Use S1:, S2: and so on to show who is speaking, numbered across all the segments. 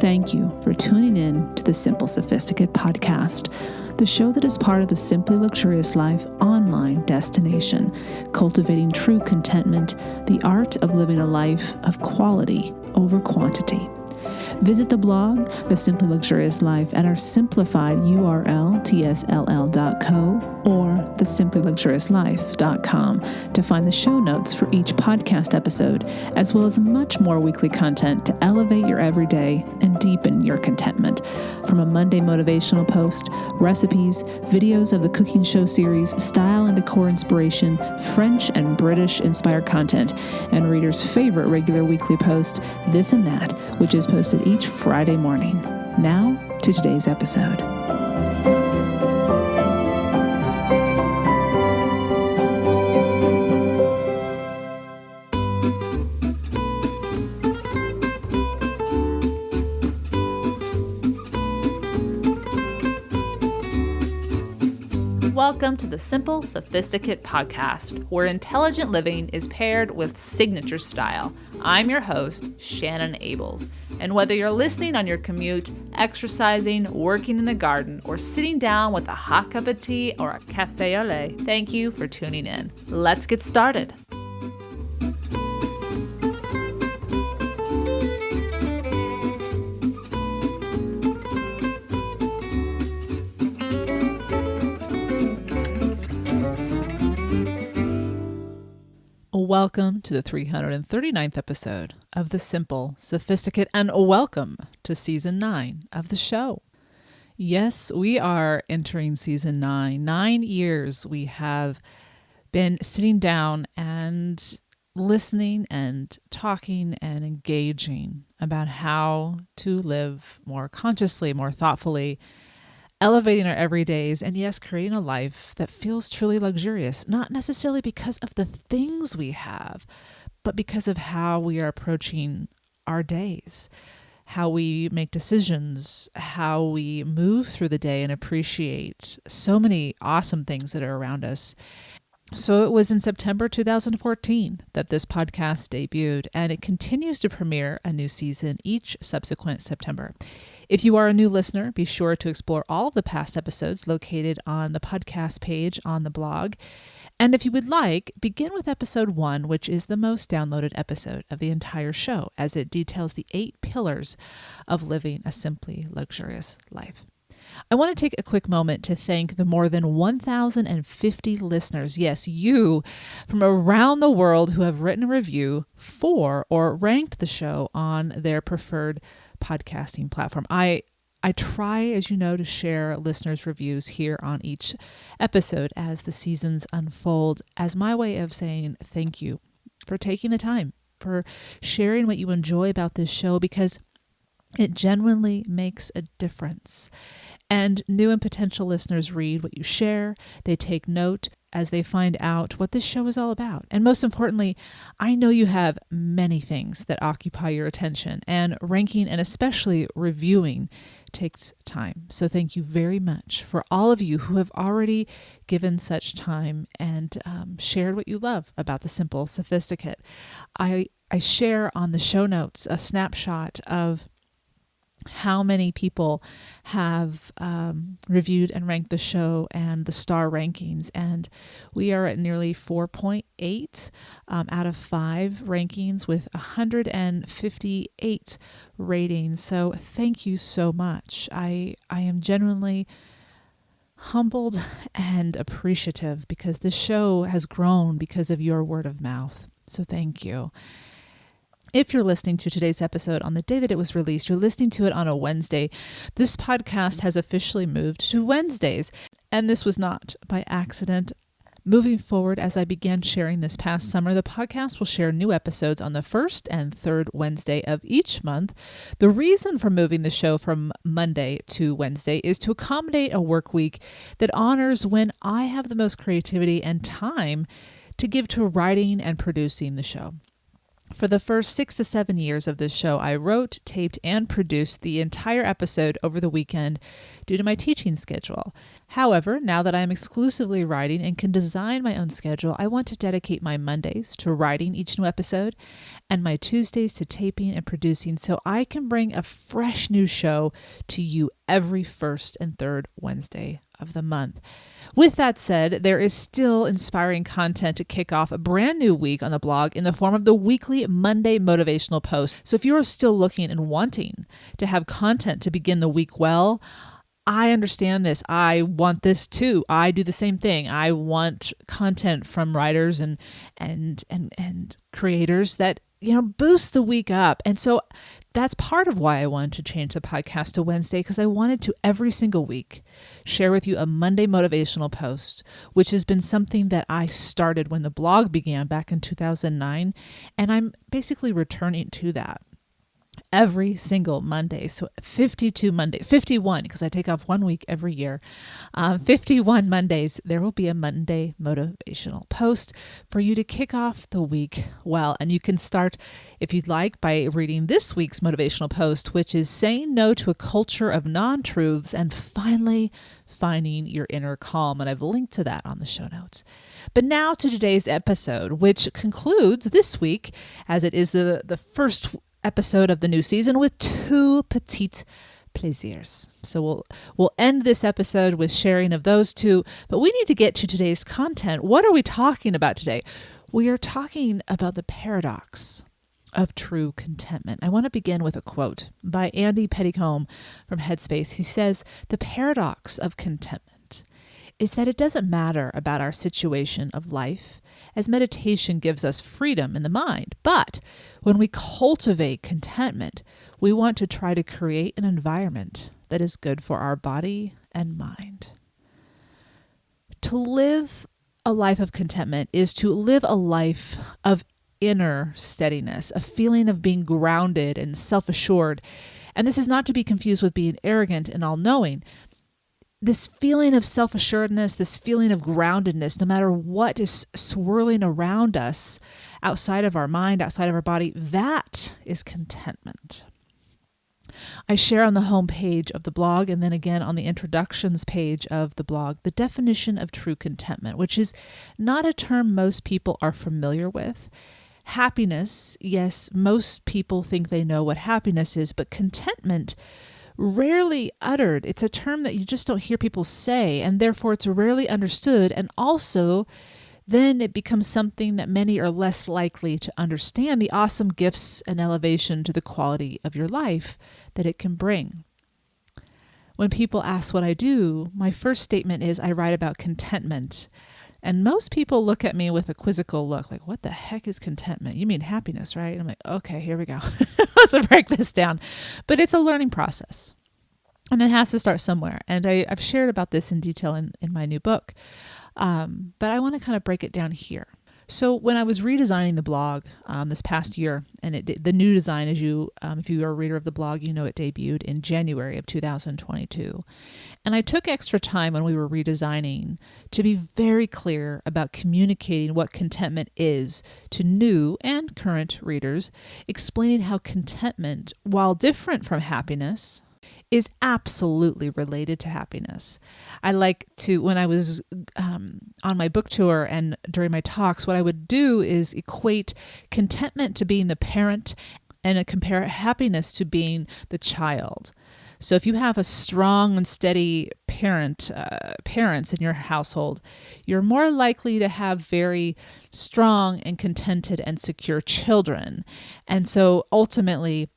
S1: Thank you for tuning in to the Simple Sophisticate podcast, the show that is part of the Simply Luxurious Life online destination, cultivating true contentment, the art of living a life of quality over quantity. Visit the blog, The Simply Luxurious Life, at our simplified URL, tsll.co or thesimplyluxuriouslife.com to find the show notes for each podcast episode, as well as much more weekly content to elevate your everyday and deepen your contentment. From a Monday motivational post, recipes, videos of the cooking show series, style and decor inspiration, French and British inspired content, and readers' favorite regular weekly post, This and That, which is posted each Friday morning. Now to today's episode. Welcome to the Simple Sophisticate podcast, where intelligent living is paired with signature style. I'm your host, Shannon Ables. And whether you're listening on your commute, exercising, working in the garden, or sitting down with a hot cup of tea or a café au lait, thank you for tuning in. Let's get started. Welcome to the 339th episode of The Simple Sophisticate, and welcome to Season 9 of the show. Yes, we are entering Season 9. 9 years we have been sitting down and listening and talking and engaging about how to live more consciously, more thoughtfully, elevating our everydays, and yes, creating a life that feels truly luxurious, not necessarily because of the things we have, but because of how we are approaching our days, how we make decisions, how we move through the day and appreciate so many awesome things that are around us. So it was in September 2014 that this podcast debuted, and it continues to premiere a new season each subsequent September. If you are a new listener, be sure to explore all of the past episodes located on the podcast page on the blog. And if you would like, begin with episode 1, which is the most downloaded episode of the entire show, as it details the 8 pillars of living a simply luxurious life. I want to take a quick moment to thank the more than 1,050 listeners, yes, you, from around the world who have written a review for or ranked the show on their preferred podcasting platform. I try, as you know, to share listeners' reviews here on each episode as the seasons unfold as my way of saying thank you for taking the time, for sharing what you enjoy about this show, because it genuinely makes a difference. And new and potential listeners read what you share. They take note as they find out what this show is all about. And most importantly, I know you have many things that occupy your attention, and ranking and especially reviewing takes time. So thank you very much for all of you who have already given such time and shared what you love about the Simple Sophisticate. I share on the show notes a snapshot of how many people have reviewed and ranked the show and the star rankings. And we are at nearly 4.8 out of 5 rankings with 158 ratings. So thank you so much. I am genuinely humbled and appreciative because this show has grown because of your word of mouth. So thank you. If you're listening to today's episode on the day that it was released, you're listening to it on a Wednesday. This podcast has officially moved to Wednesdays, and this was not by accident. Moving forward, as I began sharing this past summer, the podcast will share new episodes on the first and third Wednesday of each month. The reason for moving the show from Monday to Wednesday is to accommodate a work week that honors when I have the most creativity and time to give to writing and producing the show. For the first 6 to 7 years of this show, I wrote, taped, and produced the entire episode over the weekend due to my teaching schedule. However, now that I am exclusively writing and can design my own schedule, I want to dedicate my Mondays to writing each new episode and my Tuesdays to taping and producing so I can bring a fresh new show to you every first and third Wednesday of the month. With that said, there is still inspiring content to kick off a brand new week on the blog in the form of the weekly Monday motivational post. So if you are still looking and wanting to have content to begin the week well, I understand this. I want this too. I do the same thing. I want content from writers and creators that boost the week up. And so that's part of why I wanted to change the podcast to Wednesday, because I wanted to every single week share with you a Monday motivational post, which has been something that I started when the blog began back in 2009. And I'm basically returning to that every single Monday. So 51, because I take off 1 week every year. 51 Mondays, there will be a Monday motivational post for you to kick off the week well. And you can start, if you'd like, by reading this week's motivational post, which is saying no to a culture of non-truths and finally finding your inner calm. And I've linked to that on the show notes. But now to today's episode, which concludes this week, as it is the first episode of the new season, with 2 petite plaisirs. So we'll end this episode with sharing of those 2, but we need to get to today's content. What are we talking about today? We are talking about the paradox of true contentment. I want to begin with a quote by Andy Puddicombe from Headspace. He says, "The paradox of contentment is that it doesn't matter about our situation of life, as meditation gives us freedom in the mind. But when we cultivate contentment, we want to try to create an environment that is good for our body and mind." To live a life of contentment is to live a life of inner steadiness, a feeling of being grounded and self-assured. And this is not to be confused with being arrogant and all-knowing. This feeling of self-assuredness, this feeling of groundedness, no matter what is swirling around us outside of our mind, outside of our body, that is contentment. I share on the homepage of the blog and then again on the introductions page of the blog the definition of true contentment, which is not a term most people are familiar with. Happiness, yes, most people think they know what happiness is, but contentment, rarely uttered. It's a term that you just don't hear people say, and therefore it's rarely understood. And also, then it becomes something that many are less likely to understand the awesome gifts and elevation to the quality of your life that it can bring. When people ask what I do, my first statement is I write about contentment. And most people look at me with a quizzical look, like, what the heck is contentment? You mean happiness, right? And I'm like, okay, here we go. Let's break this down. But it's a learning process. And it has to start somewhere. And I've shared about this in detail in my new book. But I want to kind of break it down here. So when I was redesigning the blog this past year, and the new design, if you are a reader of the blog, it debuted in January of 2022. And I took extra time when we were redesigning to be very clear about communicating what contentment is to new and current readers, explaining how contentment, while different from happiness, is absolutely related to happiness. I like to, when I was on my book tour and during my talks, what I would do is equate contentment to being the parent and compare happiness to being the child. So if you have a strong and steady parents in your household, you're more likely to have very strong and contented and secure children. And so ultimately,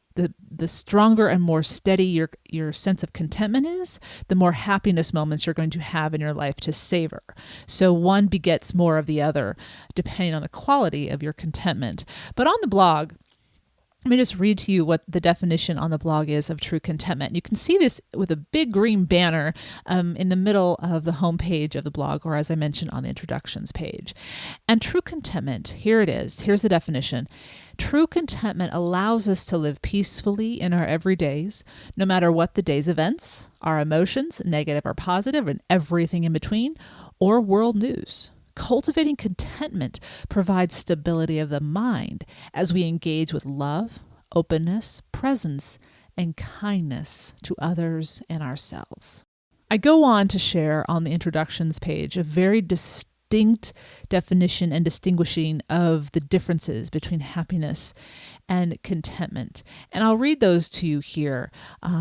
S1: the stronger and more steady your sense of contentment is, the more happiness moments you're going to have in your life to savor. So one begets more of the other, depending on the quality of your contentment. But on the blog, let me just read to you what the definition on the blog is of true contentment. You can see this with a big green banner in the middle of the homepage of the blog, or as I mentioned on the introductions page. And true contentment, here it is. Here's the definition. True contentment allows us to live peacefully in our everydays, no matter what the day's events, our emotions, negative or positive, and everything in between, or world news Cultivating contentment provides stability of the mind as we engage with love, openness, presence, and kindness to others and ourselves. I go on to share on the introductions page a very distinct definition and distinguishing of the differences between happiness and contentment. And I'll read those to you here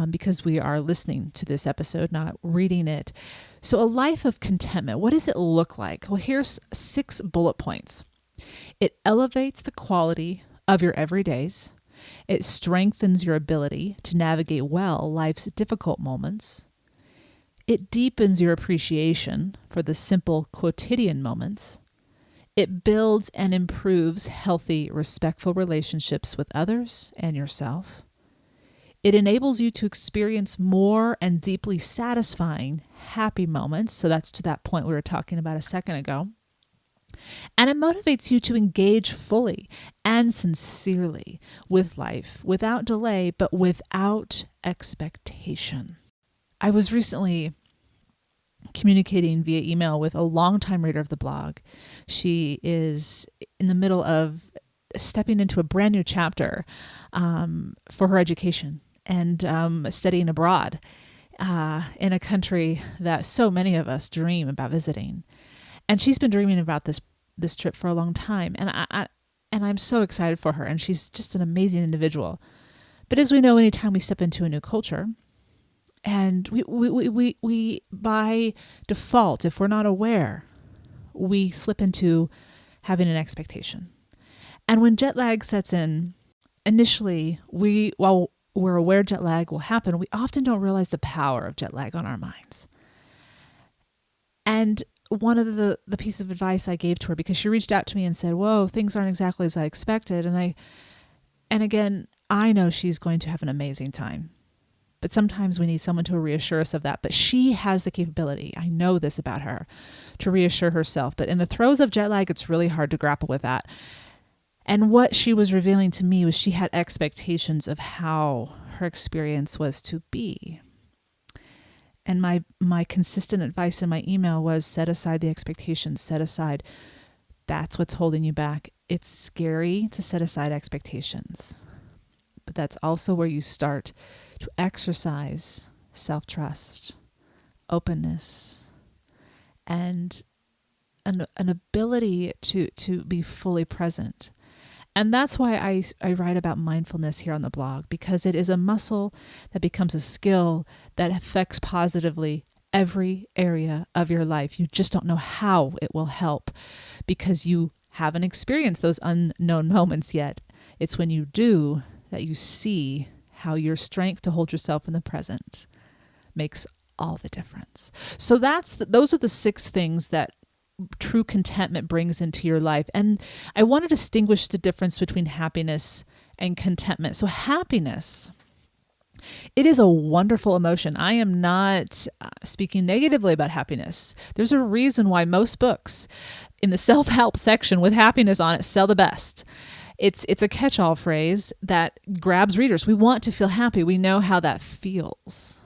S1: because we are listening to this episode, not reading it. So a life of contentment, what does it look like? Well, here's 6 bullet points. It elevates the quality of your everydays. It strengthens your ability to navigate well life's difficult moments. It deepens your appreciation for the simple quotidian moments. It builds and improves healthy, respectful relationships with others and yourself. It enables you to experience more and deeply satisfying, happy moments. So that's to that point we were talking about a second ago. And it motivates you to engage fully and sincerely with life without delay, but without expectation. I was recently communicating via email with a longtime reader of the blog. She is in the middle of stepping into a brand new chapter for her education and studying abroad in a country that so many of us dream about visiting. And she's been dreaming about this trip for a long time, and I'm so excited for her. And she's just an amazing individual. But as we know, anytime we step into a new culture, and we by default, if we're not aware, we slip into having an expectation. And when jet lag sets in, initially, while we're aware jet lag will happen, we often don't realize the power of jet lag on our minds. And one of the pieces of advice I gave to her, because she reached out to me and said, whoa, things aren't exactly as I expected. And again, I know she's going to have an amazing time. But sometimes we need someone to reassure us of that. But she has the capability, I know this about her, to reassure herself. But in the throes of jet lag, it's really hard to grapple with that. And what she was revealing to me was she had expectations of how her experience was to be. And my consistent advice in my email was set aside the expectations, set aside. That's what's holding you back. It's scary to set aside expectations. But that's also where you start to exercise self-trust, openness, and an ability to be fully present. And that's why I write about mindfulness here on the blog, because it is a muscle that becomes a skill that affects positively every area of your life. You just don't know how it will help because you haven't experienced those unknown moments yet. It's when you do that you see how your strength to hold yourself in the present makes all the difference. So those are the 6 things that true contentment brings into your life. And I want to distinguish the difference between happiness and contentment. So happiness, it is a wonderful emotion. I am not speaking negatively about happiness. There's a reason why most books in the self-help section with happiness on it sell the best. It's a catch-all phrase that grabs readers. We want to feel happy. We know how that feels.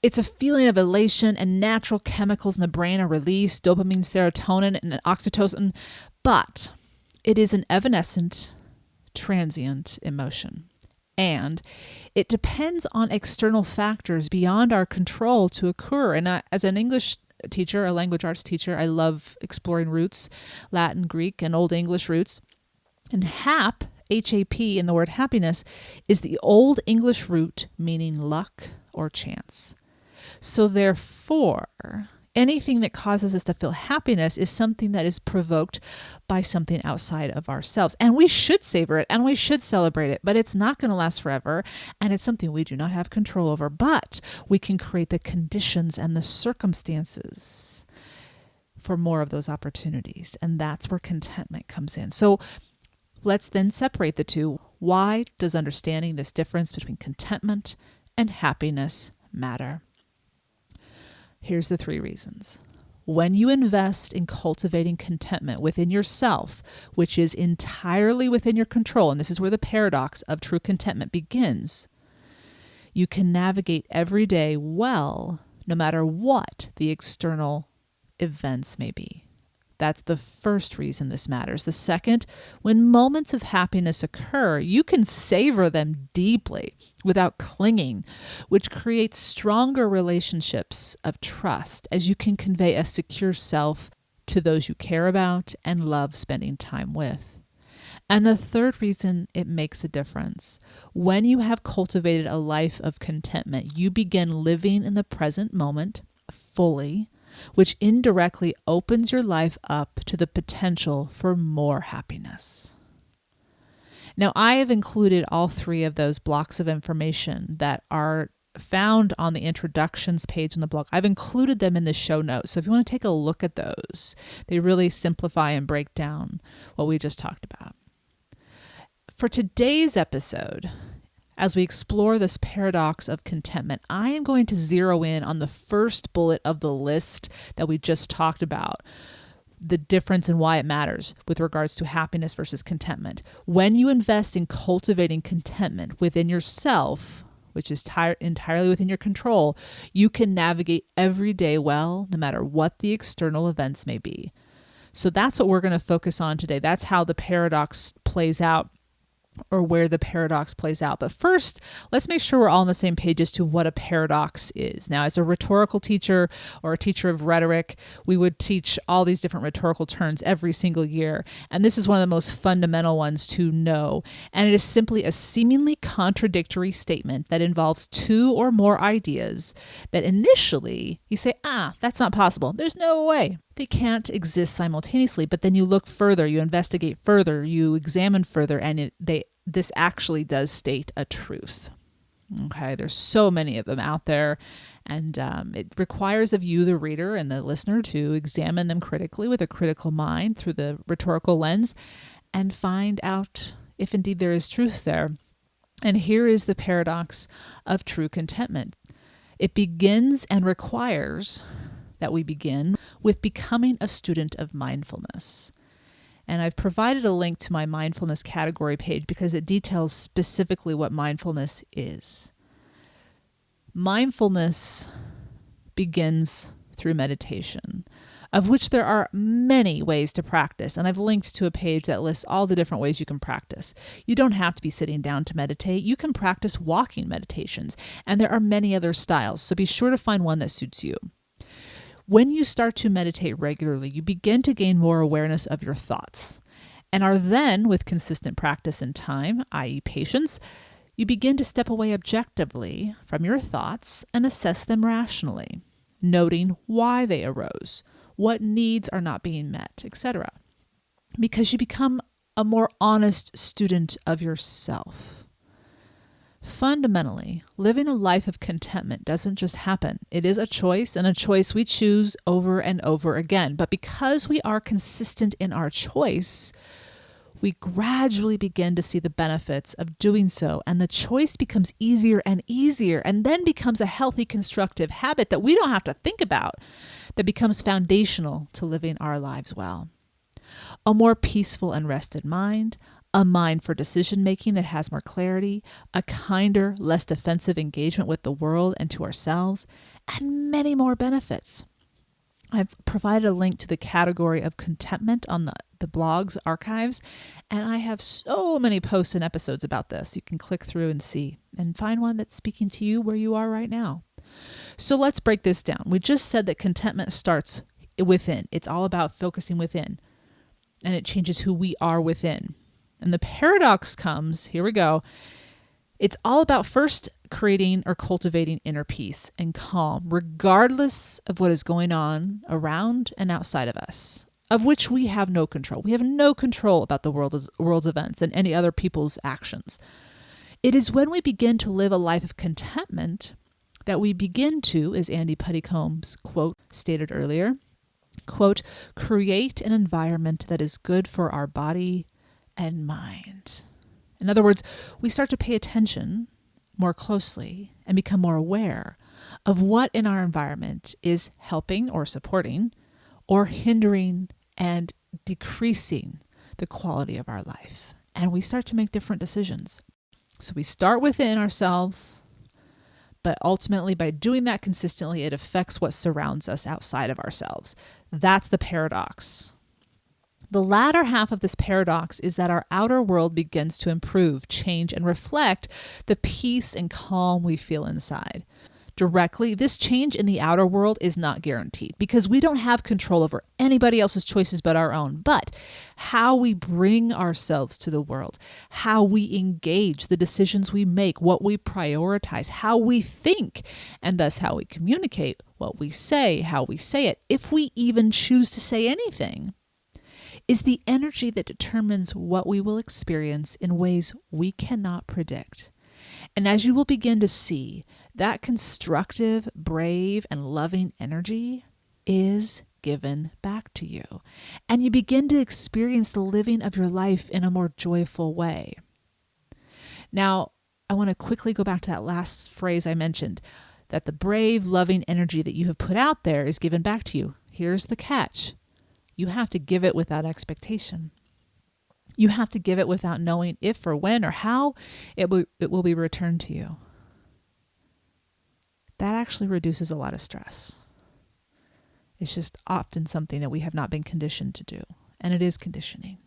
S1: It's a feeling of elation, and natural chemicals in the brain are released, dopamine, serotonin, and oxytocin. But it is an evanescent, transient emotion. And it depends on external factors beyond our control to occur. And as an English teacher, a language arts teacher, I love exploring roots, Latin, Greek, and Old English roots. And hap, H-A-P, in the word happiness, is the Old English root meaning luck or chance. So therefore, anything that causes us to feel happiness is something that is provoked by something outside of ourselves. And we should savor it and we should celebrate it, but it's not going to last forever. And it's something we do not have control over, but we can create the conditions and the circumstances for more of those opportunities. And that's where contentment comes in. So let's then separate the two. Why does understanding this difference between contentment and happiness matter? Here's the 3 reasons. When you invest in cultivating contentment within yourself, which is entirely within your control, and this is where the paradox of true contentment begins, you can navigate every day well, no matter what the external events may be. That's the first reason this matters. The second, when moments of happiness occur, you can savor them deeply without clinging, which creates stronger relationships of trust as you can convey a secure self to those you care about and love spending time with. And the third reason it makes a difference. When you have cultivated a life of contentment, you begin living in the present moment fully, which indirectly opens your life up to the potential for more happiness. Now, I have included all three of those blocks of information that are found on the introductions page in the blog. I've included them in the show notes. So if you want to take a look at those, they really simplify and break down what we just talked about. For today's episode, as we explore this paradox of contentment, I am going to zero in on the first bullet of the list that we just talked about, the difference and why it matters with regards to happiness versus contentment. When you invest in cultivating contentment within yourself, which is entirely within your control, you can navigate every day well, no matter what the external events may be. So that's what we're going to focus on today. That's how the paradox plays out, or where the paradox plays out. But first, let's make sure we're all on the same page as to what a paradox is. Now, as a rhetorical teacher or a teacher of rhetoric, we would teach all these different rhetorical terms every single year. And this is one of the most fundamental ones to know. And it is simply a seemingly contradictory statement that involves two or more ideas that initially you say, that's not possible. There's no way. They can't exist simultaneously, but then you look further, you investigate further, you examine further, and this actually does state a truth. Okay, there's so many of them out there, and it requires of you, the reader and the listener, to examine them critically with a critical mind through the rhetorical lens and find out if indeed there is truth there. And here is the paradox of true contentment. It begins and requires that we begin with becoming a student of mindfulness. And I've provided a link to my mindfulness category page because it details specifically what mindfulness is. Mindfulness begins through meditation, of which there are many ways to practice. And I've linked to a page that lists all the different ways you can practice. You don't have to be sitting down to meditate. You can practice walking meditations, and there are many other styles. So be sure to find one that suits you. When you start to meditate regularly, you begin to gain more awareness of your thoughts, and are then, with consistent practice and time, i.e. patience, you begin to step away objectively from your thoughts and assess them rationally, noting why they arose, what needs are not being met, etc. Because you become a more honest student of yourself. Fundamentally, living a life of contentment doesn't just happen. It is a choice, and a choice we choose over and over again. But because we are consistent in our choice, we gradually begin to see the benefits of doing so, and the choice becomes easier and easier, and then becomes a healthy, constructive habit that we don't have to think about, that becomes foundational to living our lives well. A more peaceful and rested mind, a mind for decision-making that has more clarity, a kinder, less defensive engagement with the world and to ourselves, and many more benefits. I've provided a link to the category of contentment on the blog's archives, and I have so many posts and episodes about this. You can click through and see and find one that's speaking to you where you are right now. So let's break this down. We just said that contentment starts within. It's all about focusing within, and it changes who we are within. And the paradox comes, here we go, it's all about first creating or cultivating inner peace and calm, regardless of what is going on around and outside of us, of which we have no control. We have no control about the world's events and any other people's actions. It is when we begin to live a life of contentment that we begin to, as Andy Puddicombe's quote stated earlier, quote, create an environment that is good for our body and mind. In other words, we start to pay attention more closely and become more aware of what in our environment is helping or supporting or hindering and decreasing the quality of our life. And we start to make different decisions. So we start within ourselves, but ultimately by doing that consistently, it affects what surrounds us outside of ourselves. That's the paradox. The latter half of this paradox is that our outer world begins to improve, change, and reflect the peace and calm we feel inside. Directly, this change in the outer world is not guaranteed because we don't have control over anybody else's choices but our own. But how we bring ourselves to the world, how we engage, the decisions we make, what we prioritize, how we think, and thus how we communicate, what we say, how we say it, if we even choose to say anything, is the energy that determines what we will experience in ways we cannot predict. And as you will begin to see, that constructive, brave, and loving energy is given back to you. And you begin to experience the living of your life in a more joyful way. Now, I want to quickly go back to that last phrase I mentioned, that the brave, loving energy that you have put out there is given back to you. Here's the catch. You have to give it without expectation. You have to give it without knowing if or when or how it will be returned to you. That actually reduces a lot of stress. It's just often something that we have not been conditioned to do, and it is conditioning.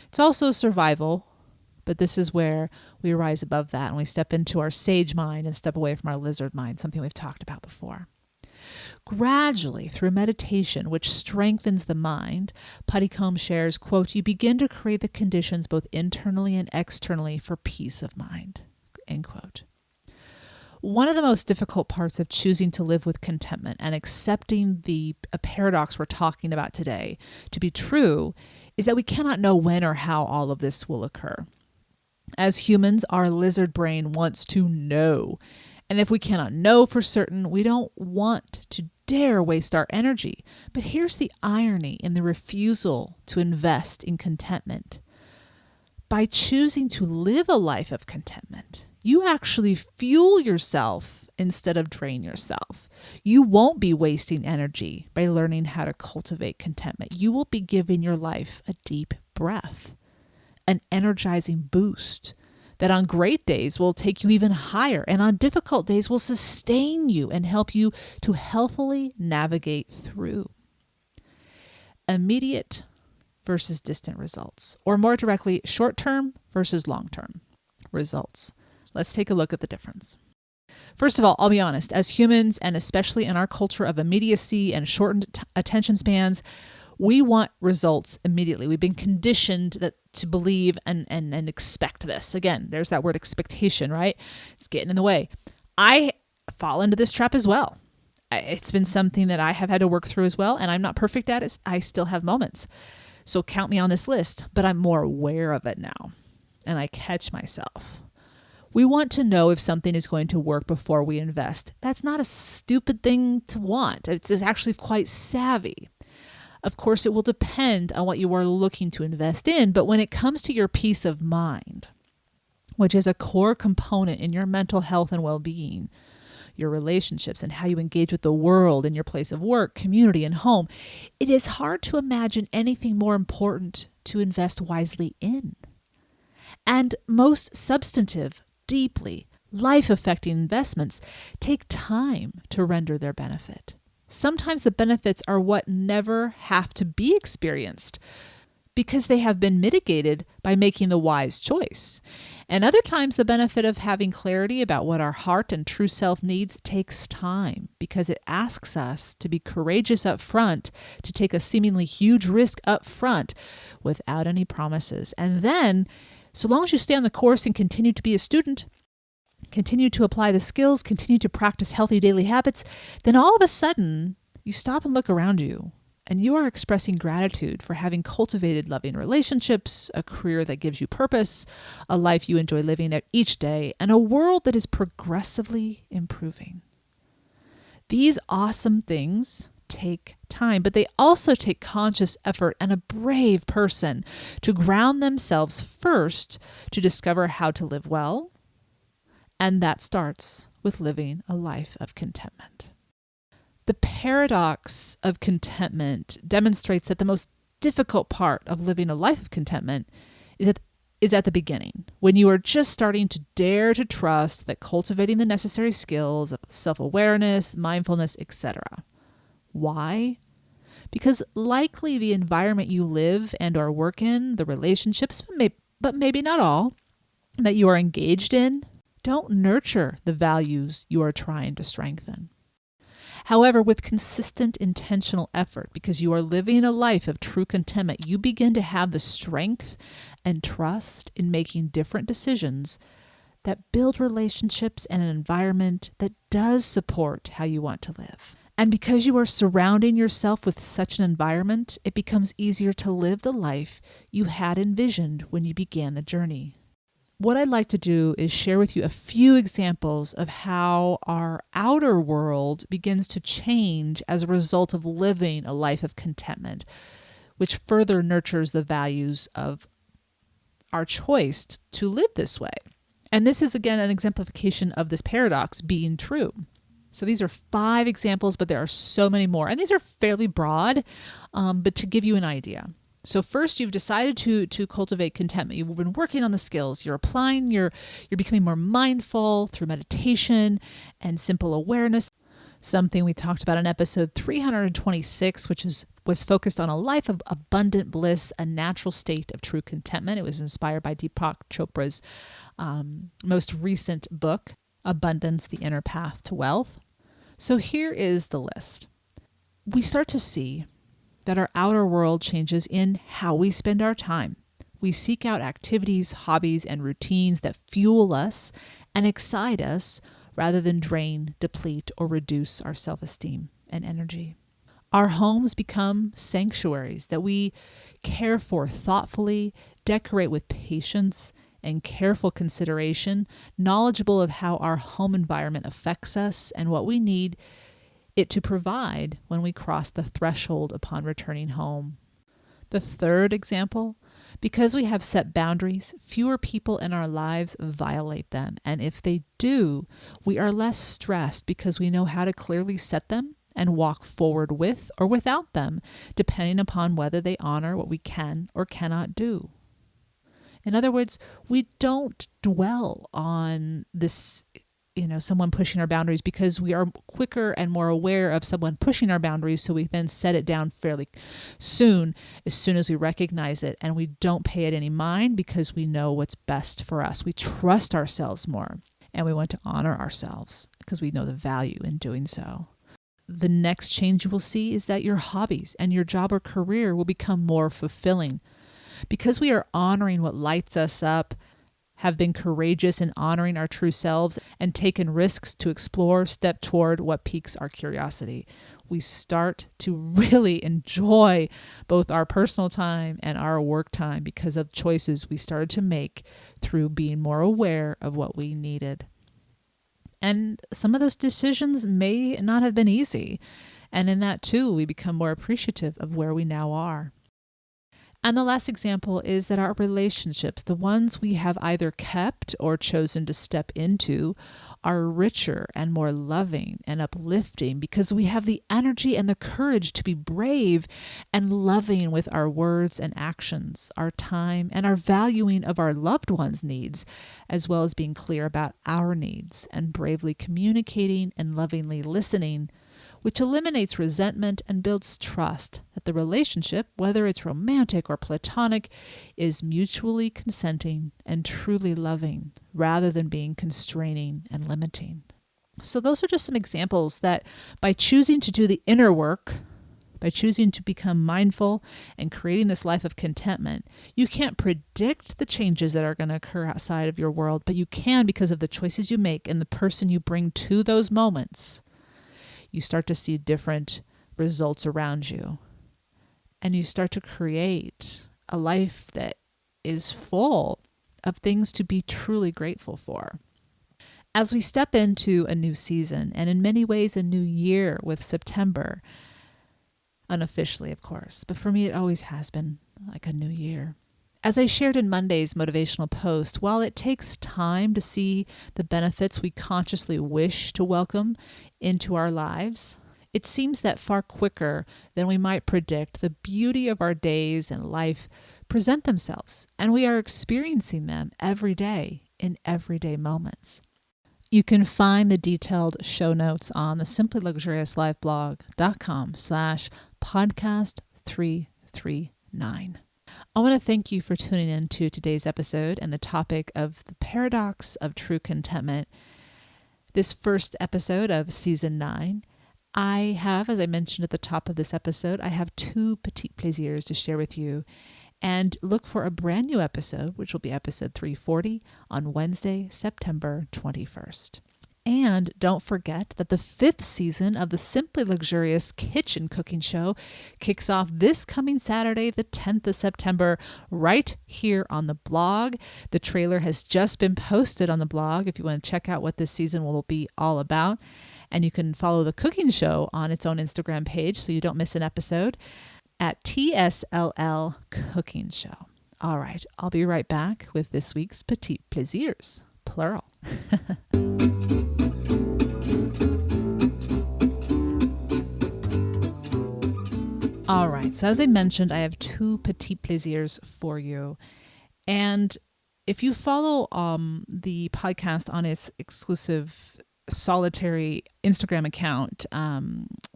S1: It's also survival, but this is where we rise above that and we step into our sage mind and step away from our lizard mind, something we've talked about before. Gradually, through meditation, which strengthens the mind, Puddicombe shares, quote, you begin to create the conditions both internally and externally for peace of mind, end quote. One of the most difficult parts of choosing to live with contentment and accepting a paradox we're talking about today to be true is that we cannot know when or how all of this will occur. As humans, our lizard brain wants to know. And if we cannot know for certain, we don't want to dare waste our energy. But here's the irony in the refusal to invest in contentment. By choosing to live a life of contentment, you actually fuel yourself instead of drain yourself. You won't be wasting energy by learning how to cultivate contentment. You will be giving your life a deep breath, an energizing boost that on great days will take you even higher and on difficult days will sustain you and help you to healthily navigate through. Immediate versus distant results, or more directly, short-term versus long-term results. Let's take a look at the difference. First of all, I'll be honest, as humans, and especially in our culture of immediacy and shortened attention spans, we want results immediately. We've been conditioned to believe and expect this. Again, there's that word expectation, right? It's getting in the way. I fall into this trap as well. It's been something that I have had to work through as well, and I'm not perfect at it. I still have moments. So count me on this list, but I'm more aware of it now, and I catch myself. We want to know if something is going to work before we invest. That's not a stupid thing to want. It's actually quite savvy. Of course, it will depend on what you are looking to invest in, but when it comes to your peace of mind, which is a core component in your mental health and well-being, your relationships and how you engage with the world in your place of work, community, and home, it is hard to imagine anything more important to invest wisely in. And most substantive, deeply life-affecting investments take time to render their benefit. Sometimes the benefits are what never have to be experienced because they have been mitigated by making the wise choice. And other times the benefit of having clarity about what our heart and true self needs takes time because it asks us to be courageous up front, to take a seemingly huge risk up front without any promises. And then, so long as you stay on the course and continue to be a student, continue to apply the skills, continue to practice healthy daily habits, then all of a sudden you stop and look around you and you are expressing gratitude for having cultivated loving relationships, a career that gives you purpose, a life you enjoy living each day, and a world that is progressively improving. These awesome things take time, but they also take conscious effort and a brave person to ground themselves first to discover how to live well. And that starts with living a life of contentment. The paradox of contentment demonstrates that the most difficult part of living a life of contentment is at the beginning, when you are just starting to dare to trust that cultivating the necessary skills of self-awareness, mindfulness, etc. Why? Because likely the environment you live and or work in, the relationships, but maybe not all, that you are engaged in, don't nurture the values you are trying to strengthen. However, with consistent intentional effort, because you are living a life of true contentment, you begin to have the strength and trust in making different decisions that build relationships and an environment that does support how you want to live. And because you are surrounding yourself with such an environment, it becomes easier to live the life you had envisioned when you began the journey. What I'd like to do is share with you a few examples of how our outer world begins to change as a result of living a life of contentment, which further nurtures the values of our choice to live this way. And this is, again, an exemplification of this paradox being true. So these are 5 examples, but there are so many more. And these are fairly broad, but to give you an idea. So first, you've decided to cultivate contentment. You've been working on the skills. You're applying, you're becoming more mindful through meditation and simple awareness. Something we talked about in episode 326, which was focused on a life of abundant bliss, a natural state of true contentment. It was inspired by Deepak Chopra's most recent book, Abundance, the Inner Path to Wealth. So here is the list. We start to see that our outer world changes in how we spend our time. We seek out activities, hobbies, and routines that fuel us and excite us rather than drain, deplete, or reduce our self-esteem and energy. Our homes become sanctuaries that we care for thoughtfully, decorate with patience and careful consideration, knowledgeable of how our home environment affects us and what we need it to provide when we cross the threshold upon returning home. The third example, because we have set boundaries, fewer people in our lives violate them. And if they do, we are less stressed because we know how to clearly set them and walk forward with or without them, depending upon whether they honor what we can or cannot do. In other words, we don't dwell on this, someone pushing our boundaries, because we are quicker and more aware of someone pushing our boundaries. So we then set it down fairly soon as we recognize it, and we don't pay it any mind because we know what's best for us. We trust ourselves more, and we want to honor ourselves because we know the value in doing so. The next change you will see is that your hobbies and your job or career will become more fulfilling. Because we are honoring what lights us up, have been courageous in honoring our true selves, and taken risks to explore, step toward what piques our curiosity, we start to really enjoy both our personal time and our work time because of choices we started to make through being more aware of what we needed. And some of those decisions may not have been easy. And in that too, we become more appreciative of where we now are. And the last example is that our relationships, the ones we have either kept or chosen to step into, are richer and more loving and uplifting because we have the energy and the courage to be brave and loving with our words and actions, our time, and our valuing of our loved ones' needs, as well as being clear about our needs and bravely communicating and lovingly listening, which eliminates resentment and builds trust that the relationship, whether it's romantic or platonic, is mutually consenting and truly loving, rather than being constraining and limiting. So those are just some examples that by choosing to do the inner work, by choosing to become mindful and creating this life of contentment, you can't predict the changes that are going to occur outside of your world, but you can because of the choices you make and the person you bring to those moments. You start to see different results around you. And you start to create a life that is full of things to be truly grateful for. As we step into a new season, and in many ways a new year with September, unofficially of course, but for me it always has been like a new year. As I shared in Monday's motivational post, while it takes time to see the benefits we consciously wish to welcome into our lives, it seems that far quicker than we might predict, the beauty of our days and life present themselves, and we are experiencing them every day in everyday moments. You can find the detailed show notes on the simplyluxuriouslifeblog.com/podcast339. I want to thank you for tuning in to today's episode and the topic of the paradox of true contentment. This first episode of season 9, I have, as I mentioned at the top of this episode, I have 2 petit plaisirs to share with you. And look for a brand new episode, which will be episode 340 on Wednesday, September 21st. And don't forget that the 5th season of the Simply Luxurious Kitchen Cooking Show kicks off this coming Saturday, the 10th of September, right here on the blog. The trailer has just been posted on the blog if you want to check out what this season will be all about. And you can follow the cooking show on its own Instagram page so you don't miss an episode at TSLL Cooking Show. All right, I'll be right back with this week's Petit Plaisirs, plural. All right, so as I mentioned, I have 2 Petit Plaisirs for you. And if you follow the podcast on its exclusive solitary Instagram account,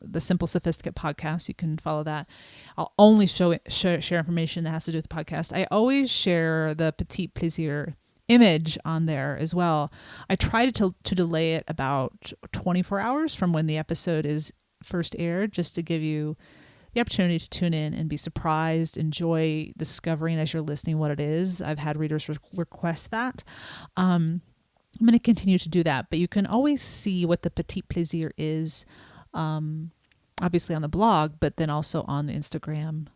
S1: the Simple Sophisticate podcast, you can follow that. I'll only share information that has to do with the podcast. I always share the Petit Plaisir image on there as well. I try to delay it about 24 hours from when the episode is first aired, just to give you the opportunity to tune in and be surprised, enjoy discovering as you're listening what it is. I've had readers request that. I'm going to continue to do that, but you can always see what the Petit Plaisir is, obviously on the blog, but then also on the Instagram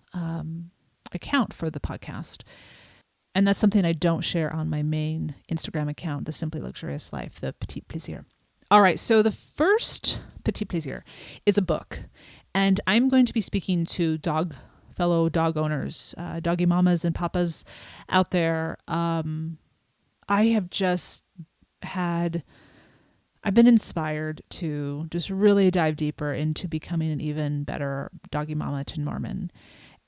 S1: account for the podcast. And that's something I don't share on my main Instagram account, the Simply Luxurious Life, the Petit Plaisir. All right, so the first Petit Plaisir is a book, and I'm going to be speaking to fellow dog owners, doggy mamas and papas out there. I've been inspired to just really dive deeper into becoming an even better doggy mama to Norman.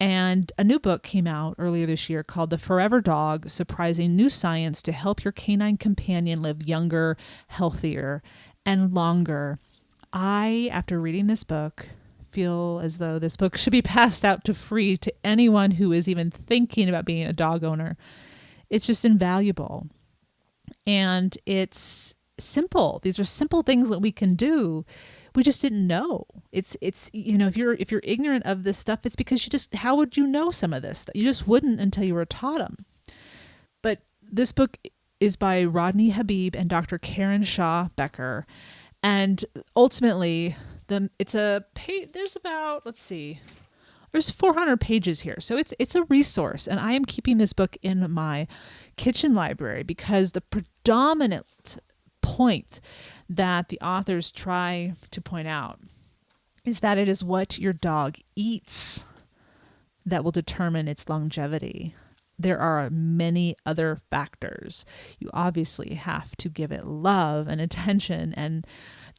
S1: And a new book came out earlier this year called The Forever Dog: Surprising New Science to Help Your Canine Companion Live Younger, Healthier, and Longer. After reading this book, feel as though this book should be passed out to free to anyone who is even thinking about being a dog owner. It's just invaluable. And it's simple. These are simple things that we can do. We just didn't know. It's if you're ignorant of this stuff, it's because how would you know some of this stuff? You just wouldn't until you were taught them. But this book is by Rodney Habib and Dr. Karen Shaw Becker. And ultimately, there's about, there's 400 pages here. So it's a resource. And I am keeping this book in my kitchen library because the predominant point that the authors try to point out is that it is what your dog eats that will determine its longevity. There are many other factors. You obviously have to give it love and attention and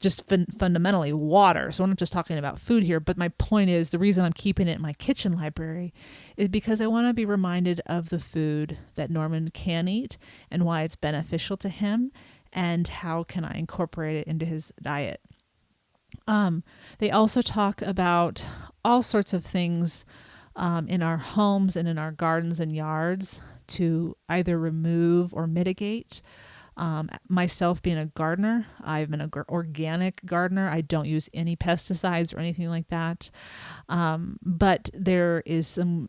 S1: just fundamentally water. So I'm not just talking about food here, but my point is the reason I'm keeping it in my kitchen library is because I want to be reminded of the food that Norman can eat and why it's beneficial to him and how can I incorporate it into his diet. They also talk about all sorts of things in our homes and in our gardens and yards to either remove or mitigate. Myself being a gardener, I've been an organic gardener. I don't use any pesticides or anything like that. But there is some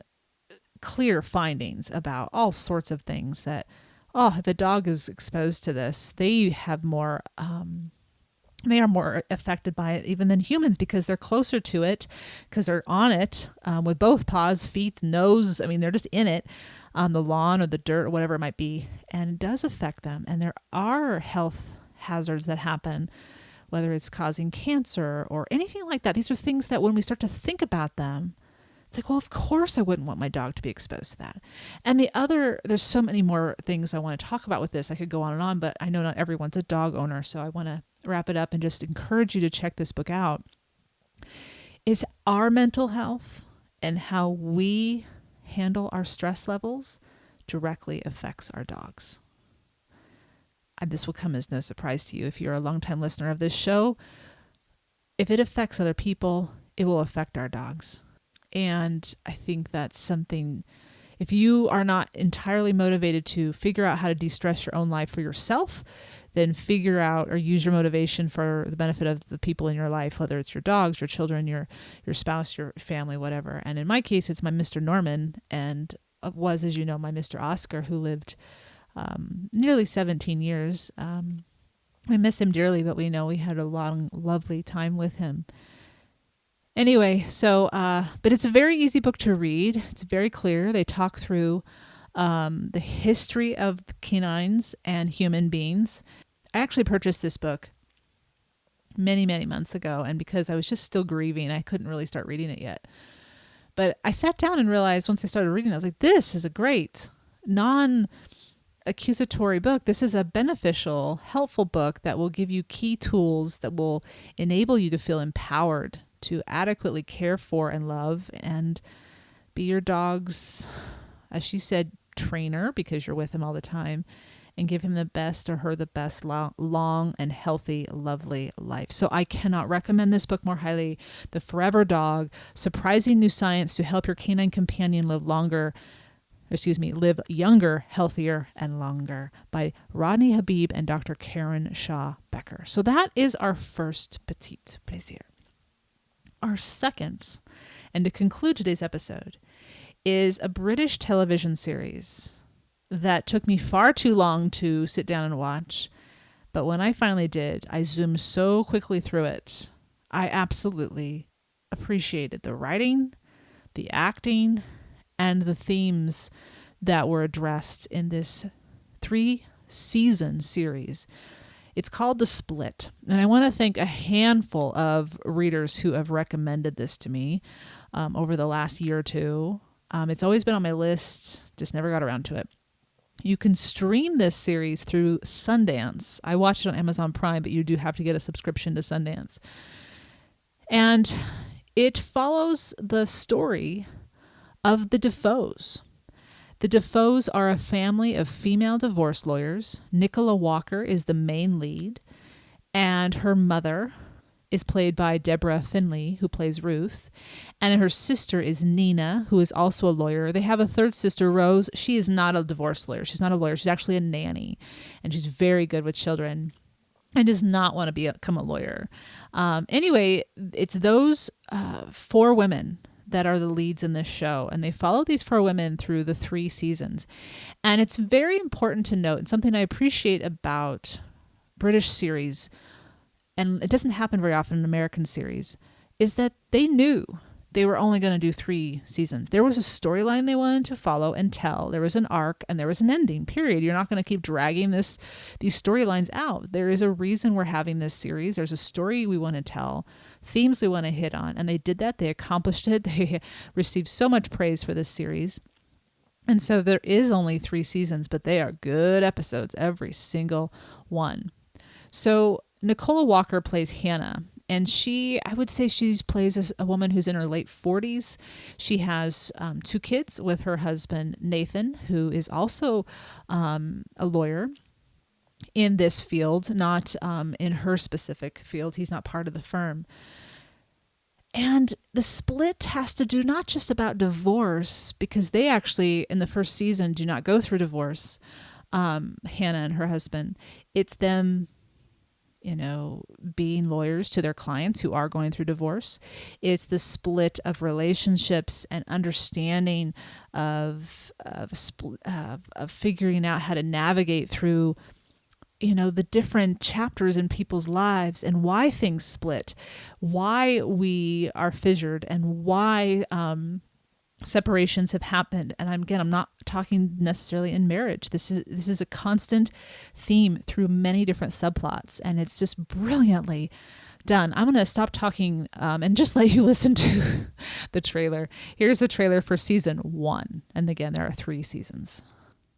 S1: clear findings about all sorts of things that, if a dog is exposed to this, they have more, they are more affected by it even than humans because they're closer to it, because they're on it with both paws, feet, nose. I mean, they're just in it on the lawn or the dirt or whatever it might be. And it does affect them. And there are health hazards that happen, whether it's causing cancer or anything like that. These are things that when we start to think about them, it's like, well, of course I wouldn't want my dog to be exposed to that. And there's so many more things I want to talk about with this. I could go on, but I know not everyone's a dog owner. So I want to wrap it up and just encourage you to check this book out. Is our mental health and how we handle our stress levels directly affects our dogs. this will come as no surprise to you if you're a longtime listener of this show. If it affects other people, it will affect our dogs. And I think that's something, if you are not entirely motivated to figure out how to de-stress your own life for yourself, then figure out or use your motivation for the benefit of the people in your life, whether it's your dogs, your children, your spouse, your family, whatever. And in my case, it's my Mr. Norman, and was, as you know, my Mr. Oscar, who lived nearly 17 years. We miss him dearly, but we know we had a long, lovely time with him. Anyway, so, but it's a very easy book to read. It's very clear. They talk through the history of canines and human beings. I actually purchased this book many, many months ago, and because I was just still grieving, I couldn't really start reading it yet. But I sat down and realized once I started reading, I was like, this is a great non-accusatory book. This is a beneficial, helpful book that will give you key tools that will enable you to feel empowered to adequately care for and love and be your dog's, as she said, trainer, because you're with him all the time, and give him the best or her the best long and healthy, lovely life. So I cannot recommend this book more highly. The Forever Dog, Surprising New Science to Help Your Canine Companion Live younger, healthier, and longer, by Rodney Habib and Dr. Karen Shaw Becker. So that is our first petit plaisir. Our second, and to conclude today's episode, is a British television series that took me far too long to sit down and watch. But when I finally did, I zoomed so quickly through it. I absolutely appreciated the writing, the acting, and the themes that were addressed in this 3-season series. It's called The Split, and I want to thank a handful of readers who have recommended this to me over the last year or two. It's always been on my list, just never got around to it. You can stream this series through Sundance. I watched it on Amazon Prime, but you do have to get a subscription to Sundance. And it follows the story of the Defoes. The Defoes are a family of female divorce lawyers. Nicola Walker is the main lead, and her mother is played by Deborah Finley, who plays Ruth, and her sister is Nina, who is also a lawyer. They have a third sister, Rose. She is not a divorce lawyer. She's not a lawyer. She's actually a nanny, and she's very good with children and does not want to become a lawyer. Anyway, it's those 4 women that are the leads in this show, and they follow these 4 women through the 3 seasons. And it's very important to note, and something I appreciate about British series, and it doesn't happen very often in American series, is that they knew they were only going to do 3 seasons. There was a storyline they wanted to follow and tell. There was an arc and there was an ending, period. You're not going to keep dragging these storylines out. There is a reason we're having this series. There's a story we want to tell, themes we want to hit on, and they did that. They accomplished it. They received so much praise for this series. And so there is only 3 seasons, but they are good episodes, every single one. So Nicola Walker plays Hannah, and I would say she plays a woman who's in her late 40s. She has 2 kids with her husband, Nathan, who is also a lawyer in this field, not in her specific field. He's not part of the firm. And The Split has to do not just about divorce, because they actually, in the first season, do not go through divorce, Hannah and her husband. It's them being lawyers to their clients who are going through divorce. It's the split of relationships and understanding of figuring out how to navigate through, the different chapters in people's lives and why things split, why we are fissured, and why separations have happened. And I'm not talking necessarily in marriage. This is a constant theme through many different subplots, and it's just brilliantly done. I'm going to stop talking and just let you listen to the trailer. Here's the trailer for season 1. And again, there are 3 seasons.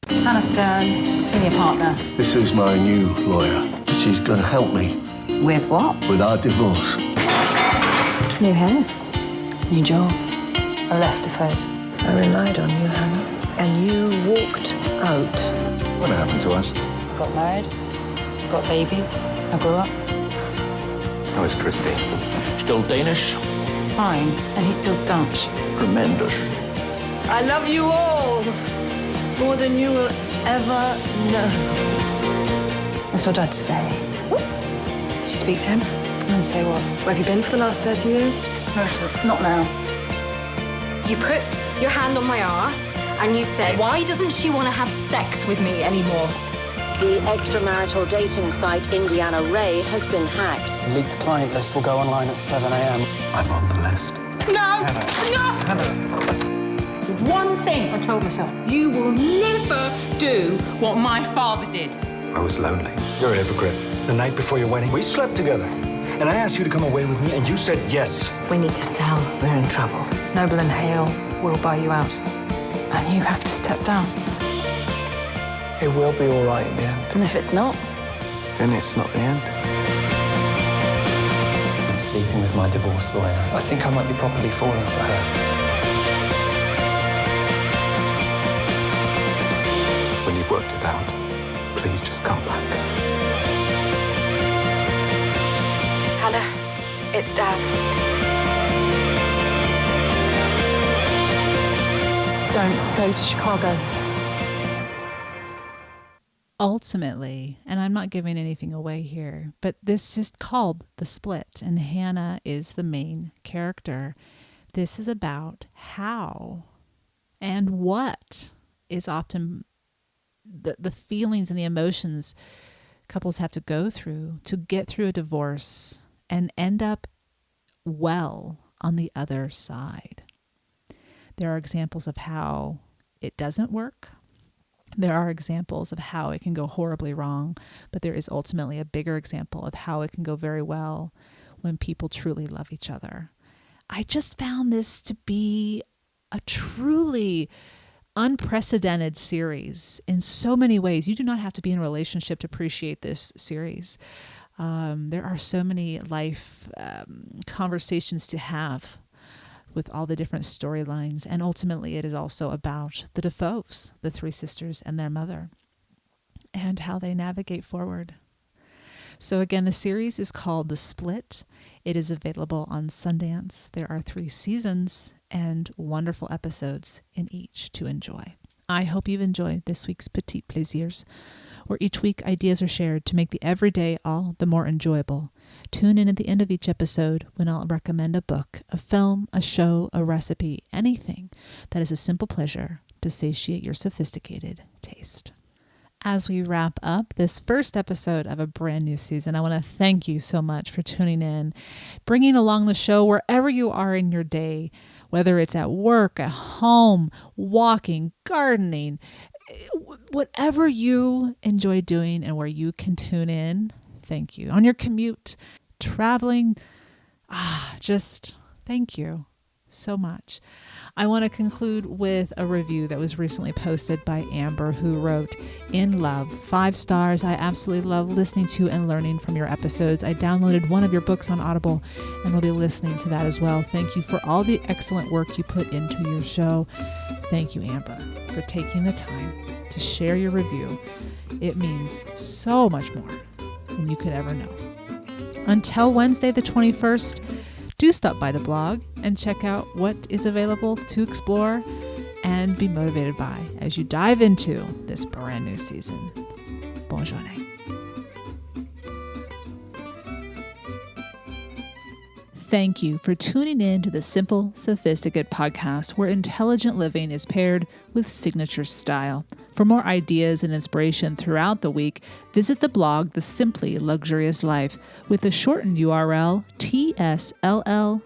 S2: Hannah Stern, senior partner.
S3: This is my new lawyer. She's going to help me.
S2: With what?
S3: With our divorce.
S2: New hair. New job. I left Defoe's.
S4: I relied on you, Hannah, and you walked out.
S3: What happened to us?
S2: Got married. got babies. I grew up.
S3: How is Christy? Still Danish?
S2: Fine. And he's still Dutch.
S3: Tremendous.
S4: I love you all more than you will ever know.
S2: I saw Dad today.
S4: What? Did you speak to him?
S2: And say what?
S4: Where have you been for the last 30 years?
S2: Not now.
S5: You put your hand on my ass and you said, why doesn't she want to have sex with me anymore?
S6: The extramarital dating site Indiana Ray has been hacked.
S7: The leaked client list will go online at 7 a.m.
S3: I'm on the list.
S5: No!
S2: One thing I told myself.
S5: You will never do what my father did.
S3: I was lonely.
S8: You're a hypocrite. The night before your wedding, we slept together. And I asked you to come away with me, and you said yes.
S2: We need to sell. We're in trouble. Noble and Hale will buy you out. And you have to step down.
S8: It will be all right in the end.
S2: And if it's not?
S8: Then it's not the end.
S7: I'm sleeping with my divorce lawyer. I think I might be properly falling for her.
S3: When you've worked it out, please just come back.
S5: Hannah, it's Dad.
S2: Don't go to Chicago.
S1: Ultimately, and I'm not giving anything away here, but this is called The Split, and Hannah is the main character. This is about how and what is often the feelings and the emotions couples have to go through to get through a divorce and end up well on the other side. There are examples of how it doesn't work. There are examples of how it can go horribly wrong, but there is ultimately a bigger example of how it can go very well when people truly love each other. I just found this to be a truly unprecedented series in so many ways. You do not have to be in a relationship to appreciate this series. There are so many life conversations to have with all the different storylines. And ultimately, it is also about the Defoes, the three sisters and their mother, and how they navigate forward. So again, the series is called The Split. It is available on Sundance. There are 3 seasons and wonderful episodes in each to enjoy. I hope you've enjoyed this week's Petit Plaisirs, where each week ideas are shared to make the everyday all the more enjoyable. Tune in at the end of each episode when I'll recommend a book, a film, a show, a recipe, anything that is a simple pleasure to satiate your sophisticated taste. As we wrap up this first episode of a brand new season, I want to thank you so much for tuning in, bringing along the show wherever you are in your day, whether it's at work, at home, walking, gardening, whatever you enjoy doing and where you can tune in. Thank you. On your commute, traveling, just thank you so much. I want to conclude with a review that was recently posted by Amber, who wrote, "In love, 5 stars. I absolutely love listening to and learning from your episodes. I downloaded one of your books on Audible and will be listening to that as well. Thank you for all the excellent work you put into your show." Thank you, Amber, for taking the time to share your review. It means so much more than you could ever know. Until Wednesday the 21st, do stop by the blog and check out what is available to explore and be motivated by as you dive into this brand new season. Bonne journée. Thank you for tuning in to the Simple Sophisticate podcast, where intelligent living is paired with signature style. For more ideas and inspiration throughout the week, visit the blog The Simply Luxurious Life with the shortened URL tsll.co.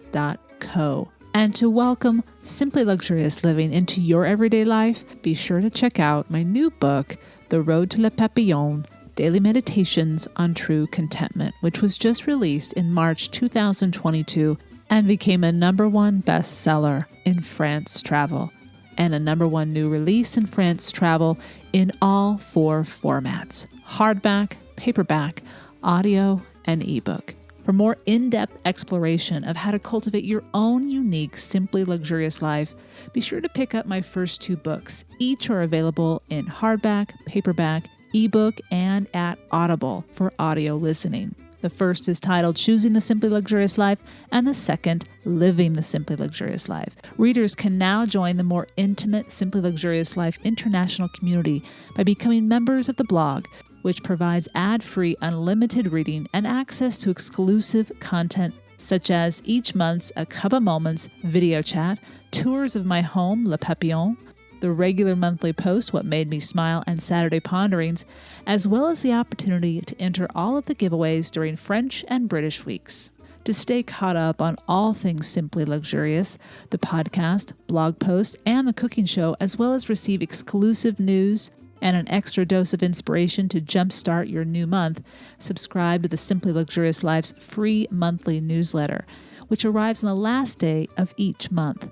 S1: And to welcome Simply Luxurious Living into your everyday life, be sure to check out my new book, The Road to Le Papillon, Daily Meditations on True Contentment, which was just released in March 2022 and became a #1 bestseller in France Travel and a #1 new release in France Travel in all 4 formats: hardback, paperback, audio, and ebook. For more in-depth exploration of how to cultivate your own unique, simply luxurious life, be sure to pick up my first 2 books. Each are available in hardback, paperback, ebook and at Audible for audio listening. The first is titled Choosing the Simply Luxurious Life, and the second, Living the Simply Luxurious Life. Readers can now join the more intimate Simply Luxurious Life international community by becoming members of the blog, which provides ad-free unlimited reading and access to exclusive content such as each month's A Cup of Moments video chat, tours of my home, Le Papillon, the regular monthly post, What Made Me Smile, and Saturday Ponderings, as well as the opportunity to enter all of the giveaways during French and British weeks. To stay caught up on all things Simply Luxurious, the podcast, blog post, and the cooking show, as well as receive exclusive news and an extra dose of inspiration to jumpstart your new month, subscribe to the Simply Luxurious Life's free monthly newsletter, which arrives on the last day of each month.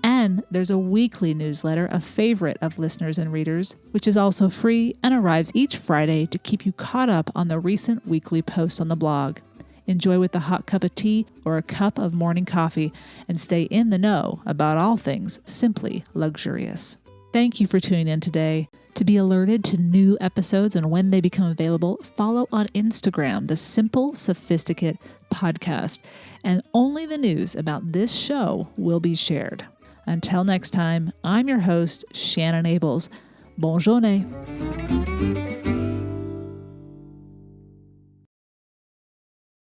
S1: And there's a weekly newsletter, a favorite of listeners and readers, which is also free and arrives each Friday to keep you caught up on the recent weekly posts on the blog. Enjoy with a hot cup of tea or a cup of morning coffee and stay in the know about all things Simply Luxurious. Thank you for tuning in today. To be alerted to new episodes and when they become available, follow on Instagram, the Simple Sophisticate podcast, and only the news about this show will be shared. Until next time, I'm your host, Shannon Ables. Bonne journée.